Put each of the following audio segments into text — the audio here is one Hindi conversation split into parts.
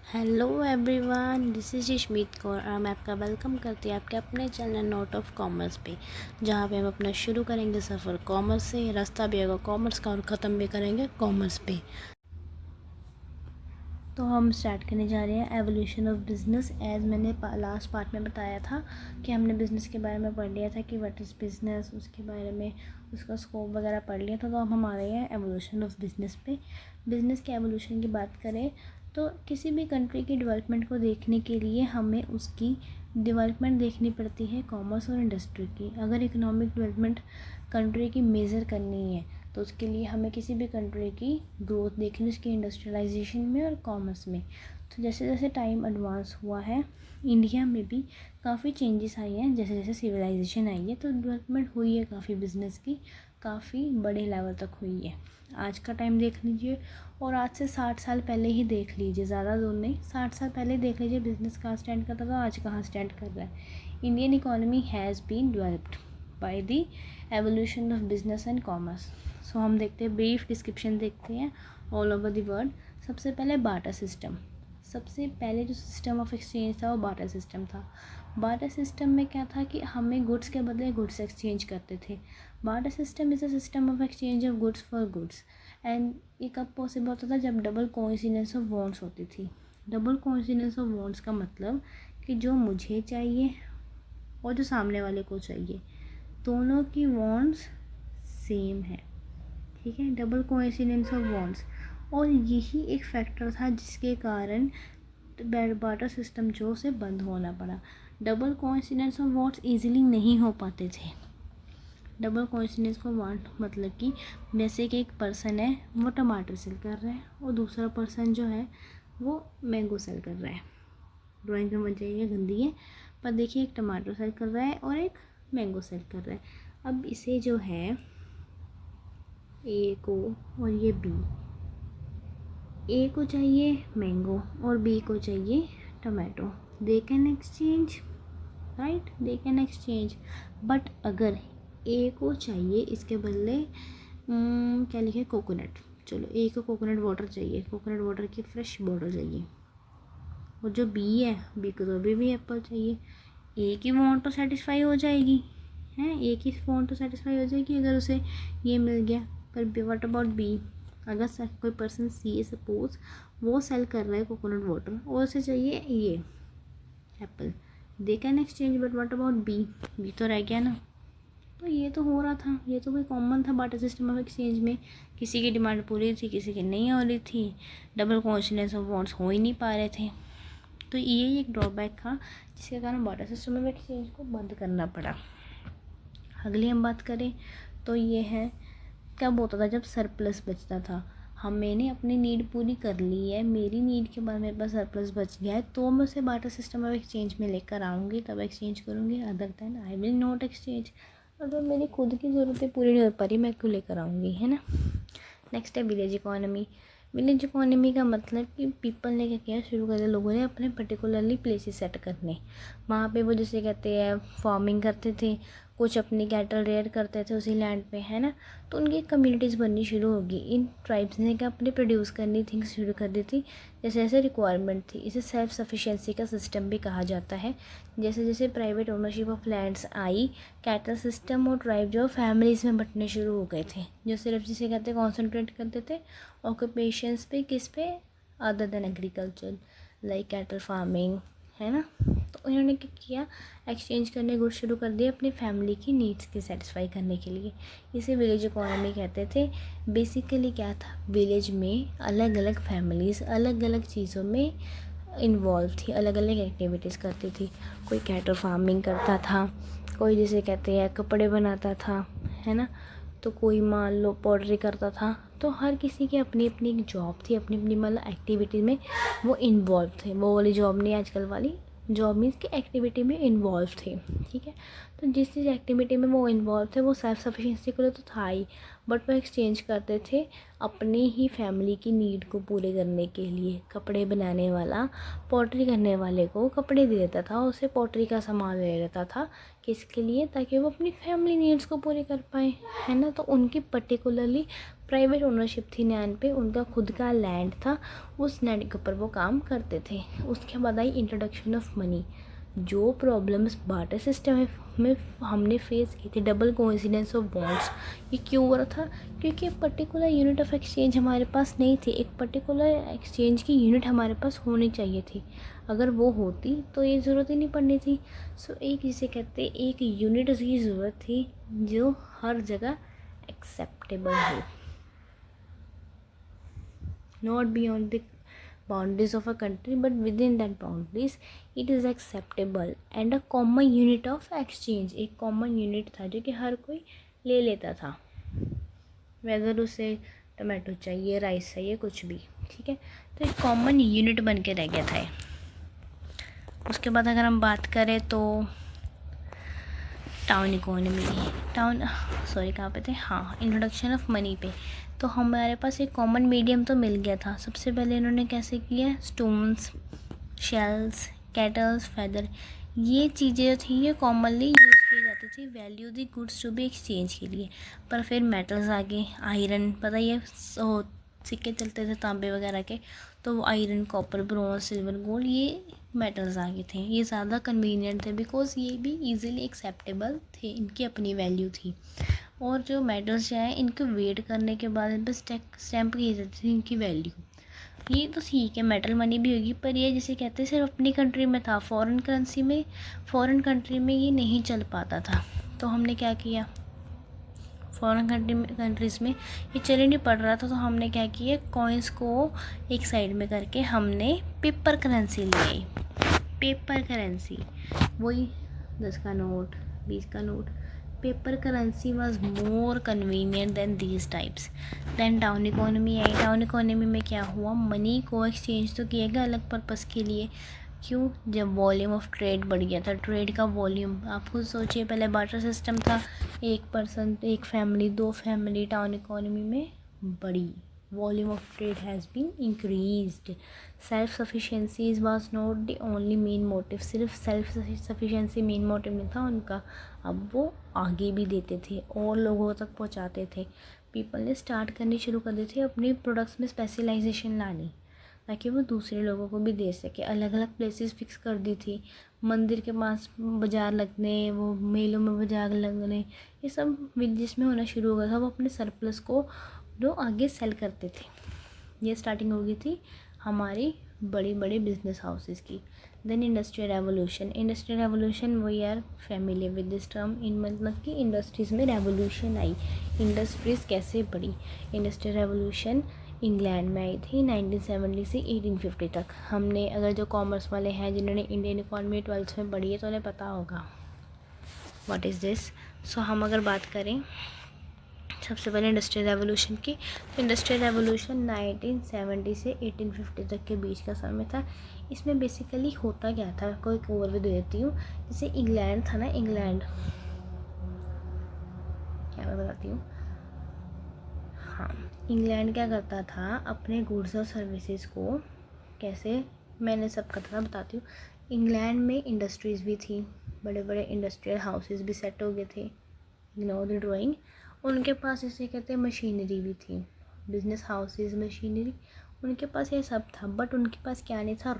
Hello everyone, this is Ishmeet Kaur और मैं आपका वेलकम करती हूँ आपके अपने चैनल नोट ऑफ कॉमर्स पे, जहाँ पे हम अपना शुरू करेंगे सफ़र कॉमर्स से। रास्ता भी होगा कॉमर्स का और ख़त्म भी करेंगे कॉमर्स पे। तो हम स्टार्ट करने जा रहे हैं एवोल्यूशन ऑफ बिज़नेस। एज़ मैंने लास्ट पार्ट में बताया था कि हमने बिज़नेस के बारे में पढ़ लिया था कि व्हाट इज़ बिज़नेस, उसके बारे में उसका स्कोप वगैरह पढ़ लिया था। तो अब हम आ रहे हैं एवोल्यूशन ऑफ बिज़नेस पे। बिज़नेस के एवोल्यूशन की बात करें तो किसी भी कंट्री की डेवलपमेंट को देखने के लिए हमें उसकी डेवलपमेंट देखनी पड़ती है कॉमर्स और इंडस्ट्री की। अगर इकोनॉमिक डेवलपमेंट कंट्री की मेज़र करनी है तो उसके लिए हमें किसी भी कंट्री की ग्रोथ देखनी, उसकी इंडस्ट्रियलाइजेशन में और कॉमर्स में। तो जैसे जैसे टाइम एडवांस हुआ है इंडिया में भी काफ़ी चेंजेस आई हैं। जैसे जैसे सिविलाइजेशन आई है तो डेवलपमेंट हुई है काफ़ी, बिज़नेस की काफ़ी बड़े लेवल तक हुई है। आज का टाइम देख लीजिए और आज से 60 साल पहले ही देख लीजिए, ज़्यादा दूर नहीं, 60 साल पहले देख लीजिए बिज़नेस कहाँ स्टैंड करता था, आज कहाँ स्टैंड कर रहा है। Indian economy has been developed by the evolution of business and commerce. So हम देखते हैं, ब्रीफ डिस्क्रिप्शन देखते हैं ऑल ओवर द वर्ल्ड। सबसे पहले बार्टर सिस्टम। सबसे पहले जो सिस्टम ऑफ एक्सचेंज था वो बार्टर सिस्टम था। बार्टर सिस्टम में क्या था कि हमें गुड्स के बदले गुड्स एक्सचेंज करते थे। Barter system is a system of exchange of goods for goods. And ये कब पॉसिबल होता था, जब डबल कोइंसिडेंस ऑफ वांट्स होती थी। डबल कोइंसिडेंस ऑफ वांट्स का मतलब कि जो मुझे चाहिए और जो सामने वाले को चाहिए, दोनों की वांट्स सेम है। ठीक है, डबल कोइंसिडेंस ऑफ वांट्स। और यही एक फैक्टर था जिसके कारण बार्टर सिस्टम जो से बंद होना पड़ा। Double coincidence of wants easily नहीं हो पाते थे। डबल कोइंसिडेंस को वांट मतलब कि जैसे कि एक पर्सन है वो टमाटर सेल कर रहा है और दूसरा पर्सन जो है वो मैंगो सेल कर रहा है। ड्राइंग समझ जाइए, गंदी है, पर देखिए एक टमाटर सेल कर रहा है और एक मैंगो सेल कर रहा है। अब इसे जो है ए को और ये बी, ए को चाहिए मैंगो और बी को चाहिए tomato, they can exchange, right, they can exchange. But अगर ए को चाहिए इसके बदले क्या लिखे, कोकोनट, चलो ए को कोकोनट वाटर चाहिए, कोकोनट वाटर की फ्रेश बॉटल चाहिए। और जो बी है, बी को तो अभी भी एप्पल चाहिए। ए की वांट तो सेटिस्फाई हो जाएगी, हैं, ए की वांट तो सेटिस्फाई हो जाएगी अगर उसे ये मिल गया। पर व्हाट अबाउट बी, अगर कोई पर्सन सी है सपोज, वो सेल कर रहा है कोकोनट वाटर और उसे चाहिए ये apple, they can exchange. But what about B, B तो रह गया ना। तो ये तो हो रहा था, ये तो कोई कॉमन था बार्टर सिस्टम ऑफ एक्सचेंज में। किसी की डिमांड पूरी थी, किसी की नहीं हो रही थी, डबल कोइंसिडेंस ऑफ वांट्स हो ही नहीं पा रहे थे। तो ये एक ड्रॉबैक था जिसके कारण बार्टर सिस्टम ऑफ एक्सचेंज को बंद करना पड़ा। अगली हम बात करें तो ये है, कब होता था, जब सरप्लस बचता था। मैंने अपनी नीड पूरी कर ली है, मेरी नीड के बाद मेरे पास सरप्लस बच गया है तो मैं उसे बार्टर सिस्टम ऑफ एक्सचेंज में लेकर आऊँगी, तब एक्सचेंज करूँगी। Other than I will not exchange. अगर मेरी खुद की ज़रूरतें पूरी नहीं हो पा रही, मैं क्यों लेकर आऊँगी, है ना। नेक्स्ट है विलेज इकोनॉमी। विलेज इकोनॉमी का मतलब कि पीपल ने क्या किया, शुरू कर दिया लोगों ने अपने पर्टिकुलरली प्लेसेस सेट करने। वहाँ पे वो जैसे कहते हैं फार्मिंग करते थे, कुछ अपनी कैटल रेयर करते थे उसी लैंड पे, है ना। तो उनकी कम्युनिटीज़ बननी शुरू होगी। इन ट्राइब्स ने क्या अपने प्रोड्यूस करनी थिंग्स शुरू कर दी थी जैसे जैसे रिक्वायरमेंट थी। इसे सेल्फ सफिशिएंसी का सिस्टम भी कहा जाता है। जैसे जैसे private ownership of lands I, cattle system और ट्राइब जो फैमिलीज़ में बंटने शुरू हो गए थे, जो सिर्फ जिसे कहते हैं कॉन्सेंट्रेट करते थे ऑक्यूपेशंस पे, किस पे, other than agriculture, like cattle farming, है ना। तो इन्होंने क्या किया, एक्सचेंज करने गुड शुरू कर दिए अपनी फैमिली की नीड्स की सेटिस्फाई करने के लिए। इसे विलेज इकोनॉमी कहते थे। बेसिकली क्या था, विलेज में अलग अलग फैमिलीज़ अलग अलग चीज़ों में इन्वॉल्व थी, अलग अलग एक्टिविटीज़ करती थी। कोई कैटल फार्मिंग करता था, कोई जिसे कहते हैं कपड़े बनाता था, है ना, तो कोई मान लो पॉटरी करता था। तो हर किसी की अपनी अपनी एक जॉब थी, अपनी अपनी मतलब एक्टिविटी में वो इन्वॉल्व थे। वो वाली जॉब नहीं, आजकल वाली जॉब मीन्स की एक्टिविटी में इन्वॉल्व थे। ठीक है, तो जिस चीज़ एक्टिविटी में वो इन्वॉल्व थे वो सेल्फ सफिशिएंसी के लिए तो था ही, बट वो एक्सचेंज करते थे अपनी ही फैमिली की नीड को पूरे करने के लिए। कपड़े बनाने वाला पॉटरी करने वाले को कपड़े दे देता था, उसे पॉटरी का सामान ले लेता था, किसके लिए, ताकि वो अपनी फैमिली नीड्स को पूरे कर पाए, है ना। तो उनकी पर्टिकुलरली प्राइवेट ओनरशिप थी लैंड पे, उनका खुद का लैंड था, उस लैंड के ऊपर वो काम करते थे। उसके बाद आई इंट्रोडक्शन ऑफ मनी। जो प्रॉब्लम्स बार्टर सिस्टम में हमने फेस की थी, डबल कोइंसिडेंस ऑफ बॉन्ड्स, ये क्यों हो रहा था? क्योंकि एक पर्टिकुलर यूनिट ऑफ एक्सचेंज हमारे पास नहीं थी, एक पर्टिकुलर एक्सचेंज की यूनिट हमारे पास होनी चाहिए थी। अगर वो होती तो ये ज़रूरत ही नहीं पड़नी थी। सो एक जिसे कहते एक यूनिट की ज़रूरत थी जो हर जगह एक्सेप्टेबल हो, not beyond the boundaries of a country but within that boundaries it is acceptable, and a common unit of exchange, एक common unit था जो कि हर कोई ले लेता था, वेदर उसे टमाटो चाहिए, राइस चाहिए, कुछ भी, ठीक है। तो एक कॉमन यूनिट बन के रह गया था। उसके बाद अगर हम बात करें तो टाउन इकोनॉमी, कहाँ पे थे, हाँ, इंट्रोडक्शन ऑफ मनी पे। तो हमारे पास एक कॉमन मीडियम तो मिल गया था। सबसे पहले इन्होंने कैसे किया, स्टोन्स, शेल्स, कैटल्स, फेदर, ये चीज़ें जो थी ये कॉमनली यूज़ की जाती थी value the goods to be exchange के लिए। पर फिर मेटल्स आ गए, आयरन, पता ही है, सिक्के चलते थे तांबे वगैरह के, तो वो iron, copper, bronze, silver, gold, ये मेटल्स आ गए थे। ये ज़्यादा कन्वीनियंट थे बिकॉज ये भी इजीली एक्सेप्टेबल थे, इनकी अपनी वैल्यू थी। और जो मेटल्स जो हैं इनको वेट करने के बाद इन पर स्टैम्प की जाती थी इनकी वैल्यू। ये तो ठीक है, मेटल मनी भी होगी, पर ये जिसे कहते हैं सिर्फ अपनी कंट्री में था, फॉरेन करेंसी में, फॉरेन कंट्री में ये नहीं चल पाता था। तो हमने क्या किया, फॉरेन कंट्रीज़ में ये चल ही नहीं पड़ रहा था, तो हमने क्या किया, कॉइन्स को एक साइड में करके हमने पेपर करेंसी ले आई। पेपर करेंसी वही 10 का नोट, 20 का note. Paper currency was more convenient than these types. Then town economy आई। टाउन इकोनॉमी में क्या हुआ, मनी को एक्सचेंज तो किया गया अलग पर्पज़ के लिए। क्यों, जब वॉल्यूम ऑफ ट्रेड बढ़ गया था, ट्रेड का वॉल्यूम, आप खुद सोचिए, पहले बार्टर सिस्टम था, एक पर्सन, एक फैमिली, 2 फैमिली, टाउन इकोनॉमी में बढ़ी, volume of trade has been increased. Self sufficiency was not the only main motive, सिर्फ सेल्फ सफिशेंसी मेन मोटिव नहीं था उनका, अब वो आगे भी देते थे और लोगों तक पहुंचाते थे। पीपल ने स्टार्ट करनी शुरू कर दी थी अपने प्रोडक्ट्स में स्पेशलाइजेशन लानी, ताकि वो दूसरे लोगों को भी दे सके। अलग अलग प्लेसेस फिक्स कर दी थी, मंदिर के पास बाज़ार लगने, वो मेलों में बाज़ार लगने, ये सब विलेजेस में होना शुरू हो गया था। वो अपने सरप्लस को जो आगे सेल करते थे। ये स्टार्टिंग हो गई थी हमारी बड़ी बड़ी बिजनेस हाउसेस की। Then industrial revolution. Industrial revolution वही are familiar with this term, इन मतलब कि इंडस्ट्रीज़ में रेवोल्यूशन आई, इंडस्ट्रीज़ कैसे बढ़ी। इंडस्ट्रियल रेवोल्यूशन इंग्लैंड में आई थी 1970 से 1850 तक। हमने अगर जो कॉमर्स वाले हैं जिन्होंने इंडियन इकॉनमी 12th में पढ़ी है तो उन्हें पता होगा व्हाट इज़ दिस। सो हम अगर बात करें सबसे पहले इंडस्ट्रियल रेवोल्यूशन की, तो इंडस्ट्रियल रेवोल्यूशन 1970 से 1850 तक के बीच का समय था। इसमें बेसिकली होता क्या था, कोई एक ओवरव्यू दे देती हूँ। जैसे इंग्लैंड था ना, इंग्लैंड, क्या मैं बताती हूँ, हाँ, इंग्लैंड क्या करता था अपने गुड्स और सर्विसेज को कैसे मैंने सब करता था, बताती हूँ। इंग्लैंड में इंडस्ट्रीज़ भी थी, बड़े बड़े इंडस्ट्रियल हाउसेस भी सेट हो गए थे, इग्नोर द ड्राइंग। उनके पास इसे कहते हैं मशीनरी भी थी, बिजनेस हाउसेस, मशीनरी, उनके पास ये सब था। बट उनके पास क्या नहीं था,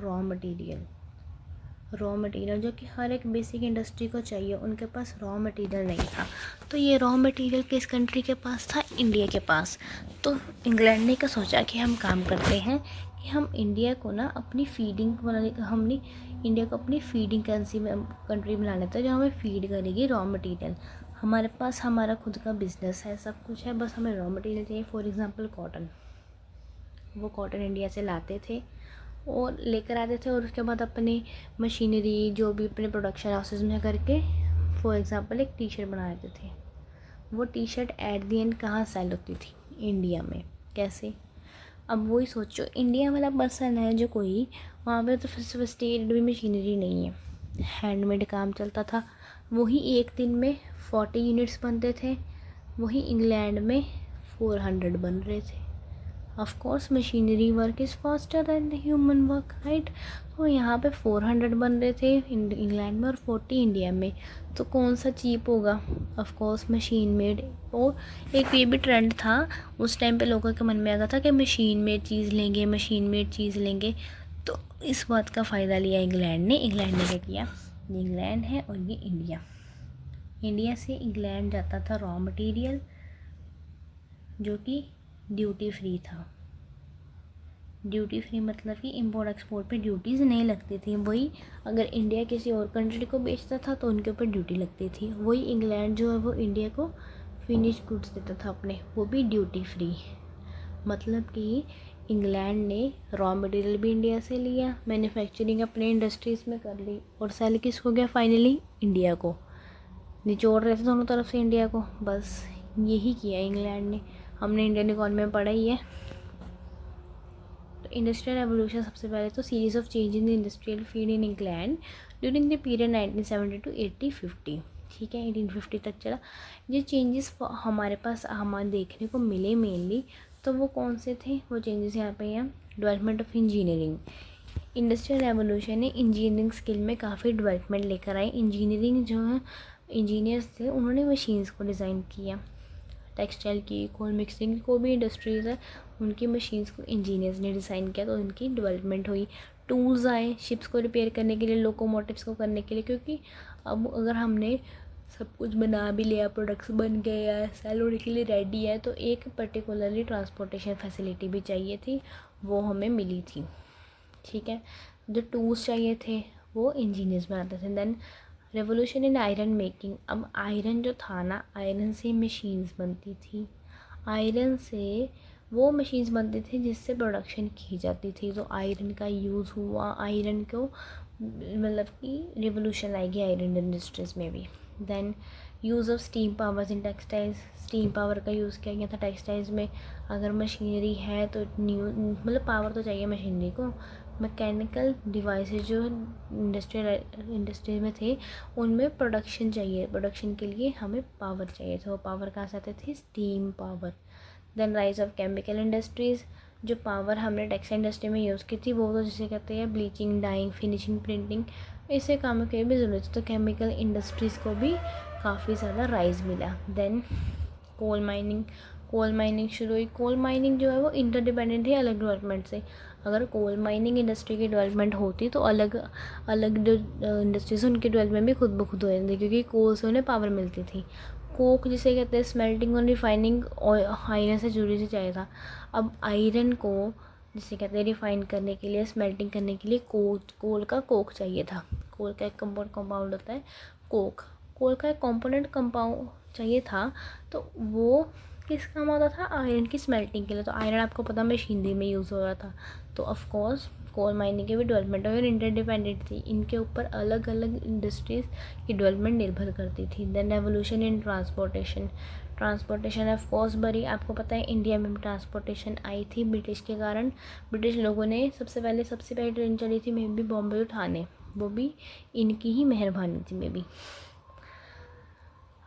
रॉ मटेरियल जो कि हर एक बेसिक इंडस्ट्री को चाहिए, उनके पास रॉ मटेरियल नहीं था। तो ये रॉ मटेरियल किस कंट्री के पास था, इंडिया के पास। तो इंग्लैंड ने क्या सोचा कि हम काम करते हैं कि हम इंडिया को ना अपनी फीडिंग बनाने, हमने इंडिया को अपनी फीडिंग कंट्री बना लेते हैं जो हमें फीड करेगी रॉ मटेरियल। हमारे पास हमारा खुद का बिजनेस है, सब कुछ है, बस हमें रॉ मटेरियल चाहिए। फॉर एग्ज़ाम्पल कॉटन, वो कॉटन इंडिया से लाते थे और लेकर आते थे, और उसके बाद अपनी मशीनरी जो भी अपने प्रोडक्शन हाउसेस में करके फॉर एग्ज़ाम्पल एक टी शर्ट बना देते थे। वो T shirt at the and कहाँ सेल होती थी, इंडिया में। कैसे, अब वही सोचो, इंडिया वाला पर्सन है जो कोई, वहाँ पे तो सोफिस्टिकेटेड भी मशीनरी नहीं है, हैंडमेड काम चलता था। वही एक दिन में 40 यूनिट्स बनते थे, वही इंग्लैंड में 400 बन रहे थे। Of course machinery work is faster than the human work, right. तो यहाँ पे 400 बन रहे थे इंग्लैंड में और 40 इंडिया में, तो कौन सा चीप होगा? Of course machine made. और एक ये भी ट्रेंड था उस टाइम पे, लोगों के मन में आ गया था कि मशीन मेड चीज़ लेंगे, मशीन मेड चीज़ लेंगे। तो इस बात का फ़ायदा लिया इंग्लैंड ने। इंग्लैंड ने क्या किया? ये इंग्लैंड है और ये इंडिया। इंडिया से इंग्लैंड जाता था रॉ मटेरियल जो कि ड्यूटी फ्री था। ड्यूटी फ्री मतलब कि इंपोर्ट एक्सपोर्ट पे ड्यूटीज़ नहीं लगती थी। वही अगर इंडिया किसी और कंट्री को बेचता था तो उनके ऊपर ड्यूटी लगती थी। वही इंग्लैंड जो है वो इंडिया को फिनिश गुड्स देता था अपने, वो भी ड्यूटी फ्री। मतलब कि इंग्लैंड ने रॉ मटेरियल भी इंडिया से लिया, मैन्युफैक्चरिंग अपने इंडस्ट्रीज़ में कर ली और सेल किसको गया? फाइनली इंडिया को। निचोड़ रहे थे दोनों तरफ से इंडिया को, बस यही किया इंग्लैंड ने। हमने इंडियन इकॉनमी में पढ़ा ही है। तो इंडस्ट्रियल रेवोल्यूशन सबसे पहले तो series of change in the industrial field in England during the period 1970 to 1850, ठीक है, 1850 तक चला। ये चेंजेस हमारे पास हमारे देखने को मिले मेनली, तो वो कौन से थे? वो चेंजेस यहाँ पे हैं। Development of engineering. Industrial revolution ने इंजीनियरिंग स्किल में काफ़ी डेवलपमेंट लेकर आई। इंजीनियरिंग जो है, इंजीनियर्स थे, उन्होंने मशीन्स को डिज़ाइन किया। टेक्सटाइल की, कोल मिक्सिंग को भी इंडस्ट्रीज़ है, उनकी मशीन्स को इंजीनियर्स ने डिज़ाइन किया, तो उनकी डेवलपमेंट हुई। टूल्स आए शिप्स को रिपेयर करने के लिए, लोकोमोटिव्स को करने के लिए, क्योंकि अब अगर हमने सब कुछ बना भी लिया, प्रोडक्ट्स बन गए या सेल होने के लिए रेडी है, तो एक पर्टिकुलरली ट्रांसपोर्टेशन फैसिलिटी भी चाहिए थी, वो हमें मिली थी, ठीक है। जो टूल्स चाहिए थे वो इंजीनियर्स बनाते थे। Then revolution in iron making. अब आयरन जो था ना, आयरन से मशीन्स बनती थी, आयरन से वो मशीन्स बनती थी जिससे प्रोडक्शन की जाती थी। तो आयरन का यूज़ हुआ, आयरन को मतलब कि रिवोल्यूशन आएगी आयरन इंडस्ट्रीज़ में भी। Then use of steam powers in textiles. Steam power का यूज़ किया गया था टेक्सटाइल्स में। अगर मशीनरी है तो न्यू मतलब पावर तो चाहिए मशीनरी को। मैकेनिकल डिवाइसेस जो इंडस्ट्री में थे, उनमें प्रोडक्शन चाहिए, प्रोडक्शन के लिए हमें पावर चाहिए था। वो पावर कहाँ से आते थे? Steam power. Then rise of chemical industries. जो पावर हमने टेक्सटाइल इंडस्ट्री में यूज़ की थी वो तो जिसे कहते हैं ब्लीचिंग, डाइंग, फिनिशिंग, प्रिंटिंग, ऐसे कामों की भी ज़रूरत है, तो केमिकल इंडस्ट्रीज़ को भी काफ़ी ज़्यादा राइज मिला। Then coal mining. Coal mining शुरू हुई। कोल माइनिंग जो है वो इंटरडिपेंडेंट है अलग डेवलपमेंट से। अगर कोल माइनिंग इंडस्ट्री की डेवलपमेंट होती तो अलग अलग जो इंडस्ट्रीज उनकी डेवलपमेंट भी खुद ब खुद हो जाती, क्योंकि कोल से उन्हें पावर मिलती थी। कोक जिसे कहते हैं स्मेल्टिंग और रिफाइनिंग आयरन से जुड़ी सी चाहिए था। अब आयरन को जिसे कहते हैं रिफाइन करने के लिए, स्मेल्टिंग करने के लिए कोल का कोक चाहिए था। कोल का एक कंपाउंड होता है कोक। कोल का एक कंपोनेंट कंपाउंड चाहिए था, तो वो किस काम आता था? आयरन की स्मेल्टिंग के लिए। तो आयरन आपको पता मशीनरी में यूज़ हो रहा था, तो ऑफ कोर्स कोल माइनिंग की भी डेवलपमेंट और इंटरडिपेंडेंट थी। इनके ऊपर अलग अलग इंडस्ट्रीज़ की डेवलपमेंट निर्भर करती थी। Then revolution in transportation. Transportation of course बड़ी, आपको पता है इंडिया में भी ट्रांसपोर्टेशन आई थी ब्रिटिश के कारण। ब्रिटिश लोगों ने सबसे पहले ट्रेन चली थी maybe Bombay to Thane, वो भी इनकी ही मेहरबानी थी मे बी।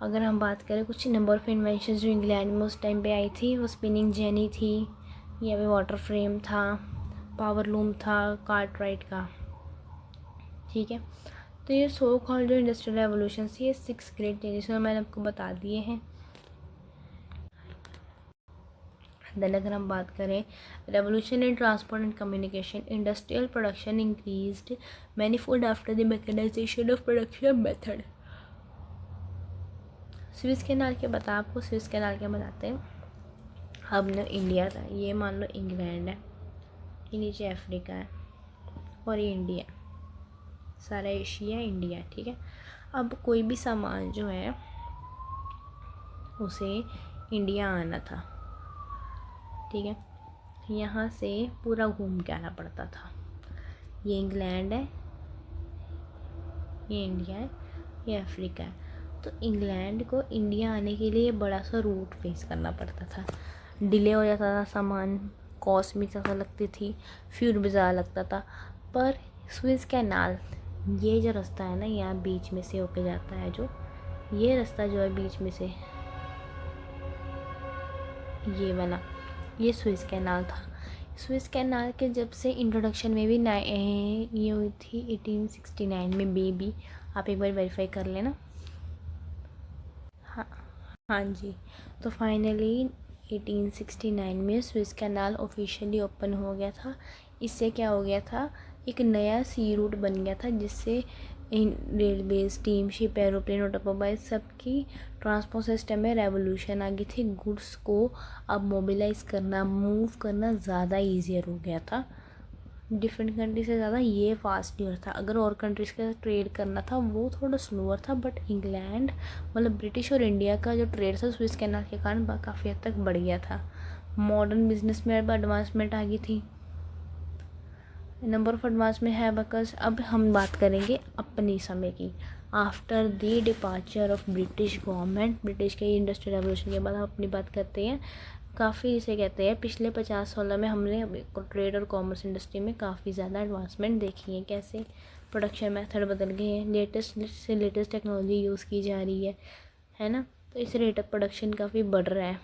अगर हम बात करें कुछ नंबर ऑफ़ इन्वेंशन जो इंग्लैंड में उस टाइम पे आई थी, वो स्पिनिंग जेनी थी, या फिर वाटर फ्रेम था, पावर लूम था कार्टराइट का, ठीक है। तो ये सो कॉल्ड जो इंडस्ट्रियल रेवोल्यूशन थी, ये 6 ग्रेट चेंजेस मैंने आपको बता दिए हैं। देन अगर हम बात करें revolution in transport and communication. Industrial production increased manifold after the mechanisation of production method. Suez canal के बता, आपको स्विस कैनाल के बताते हैं। अब ना इंडिया था, ये मान लो इंग्लैंड है, ये नीचे अफ्रीका है और ये इंडिया, सारा एशिया इंडिया, ठीक है। अब कोई भी सामान जो है उसे इंडिया आना था, ठीक है, यहाँ से पूरा घूम के आना पड़ता था। ये इंग्लैंड है, ये इंडिया है, ये अफ्रीका है। तो इंग्लैंड को इंडिया आने के लिए बड़ा सा रूट फेस करना पड़ता था, डिले हो जाता था, सामान कॉस्ट भी ज़्यादा लगती थी, फ्यूल भी ज़्यादा लगता था। पर स्विस कैनाल, ये जो रास्ता है ना, यहाँ बीच में से होके जाता है, जो ये रास्ता जो है बीच में से, ये वाला, ये स्विस कैनाल था। स्विस कैनाल के जब से इंट्रोडक्शन में भी ये हुई थी 1869 में बेबी, आप एक बार वेरीफाई कर लेना। हाँ, हाँ जी। तो फाइनली 1869 में स्विस कैनाल ऑफिशियली ओपन हो गया था। इससे क्या हो गया था, एक नया सी रूट बन गया था, जिससे इन रेलवे, स्टीमशिप, एरोप्लेन, ऑटोमोबाइल सबकी ट्रांसपोर्ट सिस्टम में रेवोल्यूशन आ गई थी। गुड्स को अब मोबिलाइज करना, मूव करना ज़्यादा ईजियर हो गया था। डिफरेंट कंट्री से ज़्यादा ये फास्टियर था। अगर और कंट्रीज़ के साथ ट्रेड करना था वो थोड़ा स्लोअर था, बट इंग्लैंड मतलब ब्रिटिश और इंडिया का जो ट्रेड था स्विस कैनाल के कारण काफ़ी हद तक बढ़ गया था। मॉडर्न बिजनेस में अब एडवांसमेंट आ गई थी, नंबर ऑफ एडवांस में है बिकॉज अब हम बात करेंगे अपनी समय की। After the departure of British government, British के इंडस्ट्रियल रेवोल्यूशन के बाद हम अपनी बात करते हैं। काफ़ी इसे कहते हैं पिछले 50 सालों में हमने ट्रेड और कॉमर्स इंडस्ट्री में काफ़ी ज़्यादा एडवांसमेंट देखी है। कैसे प्रोडक्शन मेथड बदल गए हैं, लेटेस्ट से लेटेस्ट टेक्नोलॉजी यूज़ की जा रही है ना। तो इस रेट ऑफ प्रोडक्शन काफ़ी बढ़ रहा है,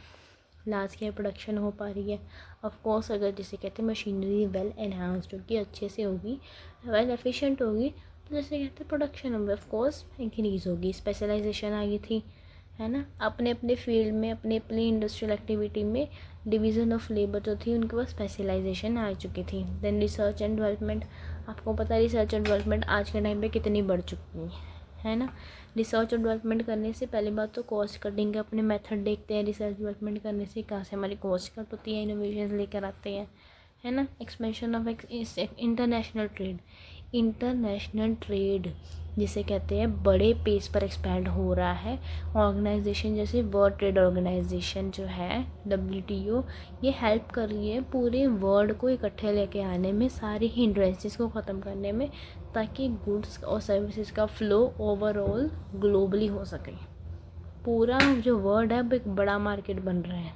लार्ज स्केल प्रोडक्शन हो पा रही है। ऑफ कोर्स अगर जिसे कहते हैं मशीनरी वेल एनहांस्ड होगी, अच्छे से होगी, वेल एफिशिएंट होगी, तो जैसे कहते हैं प्रोडक्शन में ऑफ कोर्स इंक्रीज़ होगी। स्पेशलाइजेशन आ गई थी, है ना। अपने अपने फील्ड में, अपने अपनी इंडस्ट्रियल एक्टिविटी में डिवीज़न ऑफ लेबर जो थी उनके पास स्पेशलाइजेशन आ चुकी थी। देन रिसर्च एंड डेवलपमेंट, आपको पता है रिसर्च एंड डेवलपमेंट आज के टाइम पे कितनी बढ़ चुकी है ना। रिसर्च और डेवलपमेंट करने से पहली बात तो कॉस्ट कटिंग के अपने मेथड देखते हैं। रिसर्च डेवलपमेंट करने से कहाँ से हमारी कॉस्ट कट होती है, इनोवेशन लेकर आते हैं, है ना। Expansion of international trade, international trade जिसे कहते हैं बड़े पेस पर एक्सपैंड हो रहा है। ऑर्गेनाइजेशन जैसे वर्ल्ड ट्रेड ऑर्गेनाइजेशन जो है WTO, ये हेल्प कर रही है पूरे वर्ल्ड को इकट्ठे लेके आने में, सारी हिंड्रेंसेस को ख़त्म करने में, ताकि गुड्स और सर्विसेज का फ़्लो ओवरऑल ग्लोबली हो सके। पूरा जो वर्ल्ड है अब एक बड़ा मार्केट बन रहा है।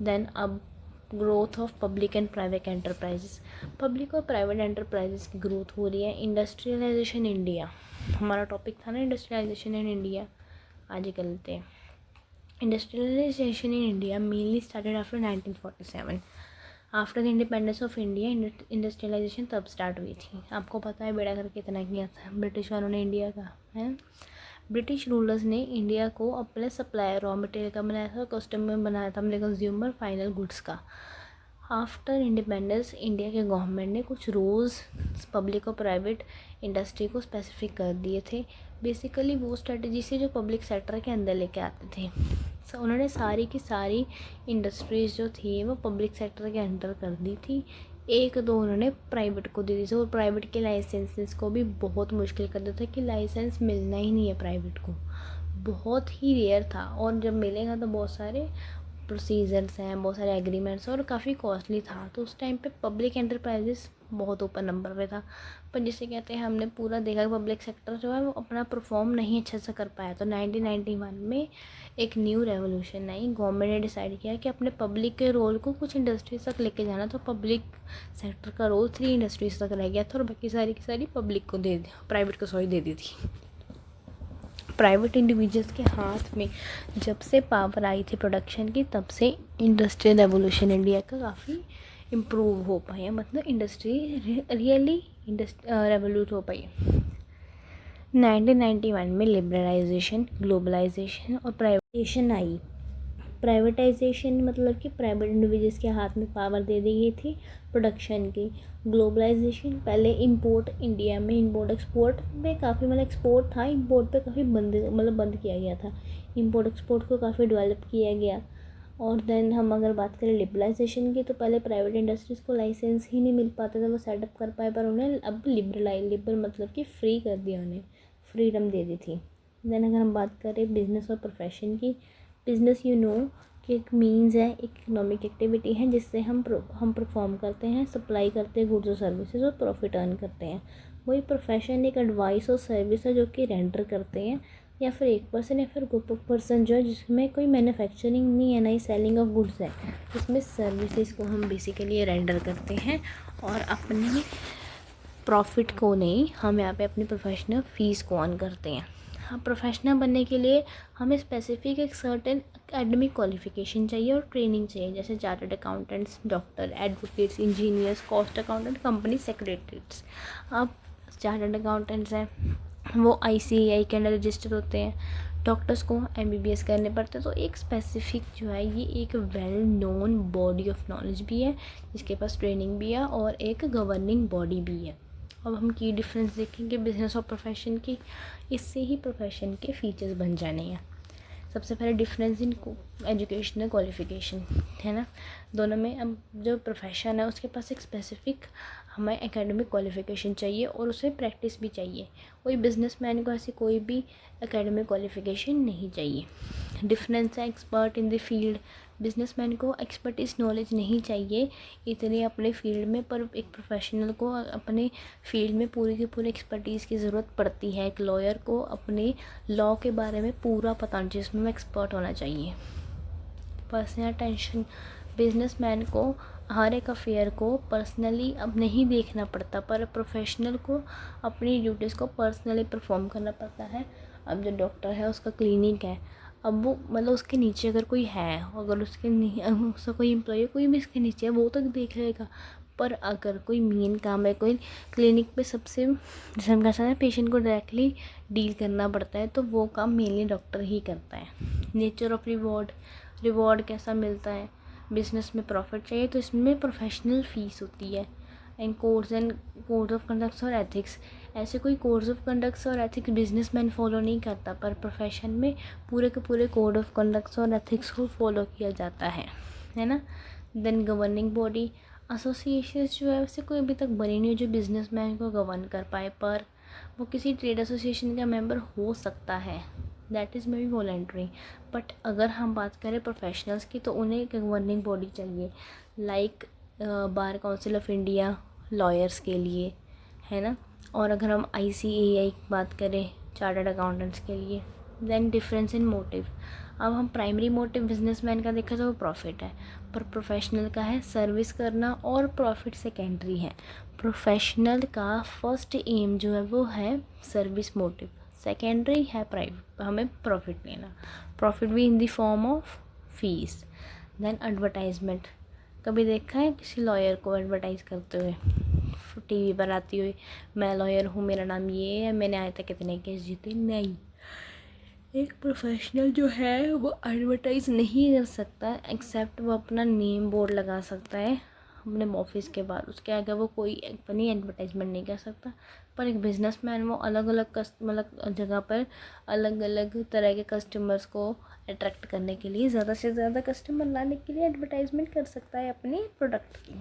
देन अब growth of public and private enterprises, public और प्राइवेट एंटरप्राइजेस की ग्रोथ हो रही है। इंडस्ट्रियलाइजेशन इंडिया, हमारा टॉपिक था ना इंडस्ट्रियलाइजेशन इन इंडिया, आज ही कर लेते हैं। Industrialisation in India mainly started after 1947। After the independence of India industrialisation तब स्टार्ट हुई थी। आपको पता है बेड़ा करके कितना किया था ब्रिटिश वालों ने इंडिया का, है। ब्रिटिश रूलर्स ने इंडिया को अपने सप्लायर रॉ मटेरियल का बनाया था, कस्टम में बनाया था अपने कंज्यूमर फाइनल गुड्स का। आफ्टर इंडिपेंडेंस इंडिया के गवर्नमेंट ने कुछ रूल्स पब्लिक और प्राइवेट इंडस्ट्री को स्पेसिफिक कर दिए थे। बेसिकली वो स्ट्रेटजी से जो पब्लिक सेक्टर के अंदर लेके आते थे। उन्होंने सारी की सारी इंडस्ट्रीज़ जो थी वो पब्लिक सेक्टर के अंडर कर दी थी। एक दो उन्होंने प्राइवेट को दे दी थी, और प्राइवेट के लाइसेंसेस को भी बहुत मुश्किल कर दिया था कि लाइसेंस मिलना ही नहीं है प्राइवेट को, बहुत ही रेयर था। और जब मिलेगा तो बहुत सारे प्रोसीजर्स हैं, बहुत सारे एग्रीमेंट्स, और काफ़ी कॉस्टली था। तो उस टाइम पे पब्लिक एंटरप्राइजेस बहुत ऊपर नंबर पे था। पर जिसे कहते हैं हमने पूरा देखा कि पब्लिक सेक्टर जो है वो अपना परफॉर्म नहीं अच्छे से कर पाया। तो 1991 में एक न्यू रेवोल्यूशन आई। गवर्नमेंट ने डिसाइड किया कि अपने पब्लिक के रोल को कुछ इंडस्ट्रीज तक लेके जाना। तो पब्लिक सेक्टर का रोल 3 इंडस्ट्रीज तक रह गया था, और बाकी सारी की सारी पब्लिक को दे दी, प्राइवेट को दे दी थी। प्राइवेट इंडिविजुअल्स के हाथ में जब से पावर आई थी प्रोडक्शन की, तब से इंडस्ट्रियल रेवोल्यूशन इंडिया का काफ़ी इम्प्रूव हो पाया, मतलब इंडस्ट्री रियली रेवोल्यूट हो पाई। 1991 में लिबरलाइजेशन, ग्लोबलाइजेशन और प्राइवेटाइजेशन आई। प्राइवेटाइजेशन मतलब कि प्राइवेट इंडिविजुअल्स के हाथ में पावर दे दी गई थी प्रोडक्शन की। ग्लोबलाइजेशन, पहले इंपोर्ट, इंडिया में इंपोर्ट एक्सपोर्ट में काफ़ी मतलब एक्सपोर्ट था, इंपोर्ट पे काफ़ी बंद किया गया था। इंपोर्ट एक्सपोर्ट को काफ़ी डेवलप किया गया। और देन हम अगर बात करें लिबरलाइजेशन की, तो पहले प्राइवेट इंडस्ट्रीज़ को लाइसेंस ही नहीं मिल पाते थे, वो सेटअप कर पाए, पर उन्हें अब लिबर मतलब कि फ्री कर दिया, उन्हें फ्रीडम दे दी थी। देन अगर हम बात करें बिज़नेस और प्रोफेशन की, बिज़नेस कि एक मीन्स है, इकोनॉमिक एक्टिविटी है जिससे हम परफॉर्म करते हैं, सप्लाई करते हैं गुड्स और सर्विसेज और प्रॉफिट अर्न करते हैं। वही प्रोफेशन एक एडवाइस और सर्विस है जो कि रेंडर करते हैं, या फिर एक पर्सन या फिर ग्रुप ऑफ पर्सन जो है जिसमें कोई मैन्युफैक्चरिंग नहीं है, ना ही सेलिंग ऑफ गुड्स है। इसमें सर्विसेज को हम बेसिकली रेंडर करते हैं, और अपनी प्रॉफिट को नहीं, हम यहाँ पे अपनी प्रोफेशनल फ़ीस को अर्न करते हैं। हाँ, प्रोफेशनल बनने के लिए हमें स्पेसिफिक एक सर्टेन एकेडमिक क्वालिफ़िकेशन चाहिए और ट्रेनिंग चाहिए, जैसे chartered accountants, doctor, advocates, engineers, cost accountant, company secretaries. अब चार्टर्ड अकाउंटेंट्स हैं वो ICAI के अंडर रजिस्टर होते हैं, डॉक्टर्स को MBBS करने पड़ते हैं। तो एक स्पेसिफिक जो है ये एक well known body of knowledge भी है जिसके पास ट्रेनिंग भी है और एक गवर्निंग बॉडी भी है। अब हम की डिफरेंस देखेंगे बिजनेस और प्रोफेशन की, इससे ही प्रोफेशन के फीचर्स बन जाने हैं। सबसे पहले डिफरेंस इन एजुकेशनल क्वालिफ़िकेशन है ना, दोनों में। अब जो प्रोफेशन है उसके पास एक स्पेसिफिक हमें एकेडमिक क्वालिफ़िकेशन चाहिए और उसे प्रैक्टिस भी चाहिए। कोई बिजनेसमैन को ऐसी कोई भी एकेडमिक क्वालिफ़िकेशन नहीं चाहिए। डिफरेंस है expert in the field, businessman को एक्सपर्टीज नॉलेज नहीं चाहिए इतनी अपने फील्ड में, पर एक प्रोफेशनल को अपने फील्ड में पूरी की पूरी एक्सपर्टीज़ की ज़रूरत पड़ती है। एक लॉयर को अपने लॉ के बारे में पूरा पता होना चाहिए, जिसमें एक्सपर्ट होना चाहिए। पर्सनल टेंशन, बिजनेसमैन को हर एक अफेयर को पर्सनली अब नहीं देखना पड़ता, पर प्रोफेशनल को अपनी ड्यूटीज़ को पर्सनली परफॉर्म करना पड़ता है। अब जो डॉक्टर है उसका क्लिनिक है, अब वो मतलब उसके नीचे अगर कोई है, अगर उसका कोई एम्प्लॉय कोई भी इसके नीचे है वो तो देख लेगा, पर अगर कोई मेन काम है, कोई क्लिनिक पे सबसे जैसे हम कह सकते हैं पेशेंट को डायरेक्टली डील करना पड़ता है, तो वो काम मेनली डॉक्टर ही करता है। नेचर ऑफ रिवॉर्ड, रिवॉर्ड कैसा मिलता है, बिजनेस में प्रॉफिट चाहिए तो इसमें प्रोफेशनल फ़ीस होती है। एंड कोड ऑफ कंडक्ट्स और एथिक्स, ऐसे कोई कोड्स ऑफ कंडक्ट्स और एथिक्स बिजनेसमैन फॉलो नहीं करता, पर प्रोफेशन में पूरे के पूरे कोड ऑफ कंडक्ट्स और एथिक्स को फॉलो किया जाता है ना। देन गवर्निंग बॉडी, एसोसिएशंस जो है वैसे कोई अभी तक बनी नहीं जो बिजनेसमैन को गवर्न कर पाए, पर वो किसी ट्रेड एसोसिएशन का मेंबर हो सकता है, that is may be voluntary. But अगर हम बात करें प्रोफेशनल्स की तो उन्हें एक गवर्निंग बॉडी चाहिए, like bar council of India lawyers के लिए, है ना। और अगर हम ICAI की बात करें चार्टर्ड अकाउंटेंट्स के लिए। देन डिफरेंस इन मोटिव, अब हम प्राइमरी मोटिव बिजनेसमैन का देखा तो वो प्रॉफिट है, पर प्रोफेशनल का है सर्विस करना और प्रॉफिट सेकेंडरी है। प्रोफेशनल का फर्स्ट एम जो है वो है सर्विस मोटिव, सेकेंडरी है प्राइवेट हमें प्रॉफिट लेना, प्रॉफिट भी in the form of fees. Then advertisement, कभी देखा है किसी लॉयर को एडवर्टाइज़ करते हुए TV पर आती हुई, मैं लॉयर हूँ, मेरा नाम ये है, मैंने आज तक कितने केस जीते? नहीं। एक प्रोफेशनल जो है वो एडवर्टाइज़ नहीं कर सकता, एक्सेप्ट वो अपना नेम बोर्ड लगा सकता है अपने ऑफिस के बाद, उसके आगे वो कोई अपनी एडवर्टाइजमेंट नहीं कर सकता। पर एक बिजनेसमैन वो अलग अलग मतलब जगह पर अलग अलग तरह के कस्टमर्स को अट्रैक्ट करने के लिए, ज़्यादा से ज़्यादा कस्टमर लाने के लिए एडवर्टाइजमेंट कर सकता है अपने प्रोडक्ट की।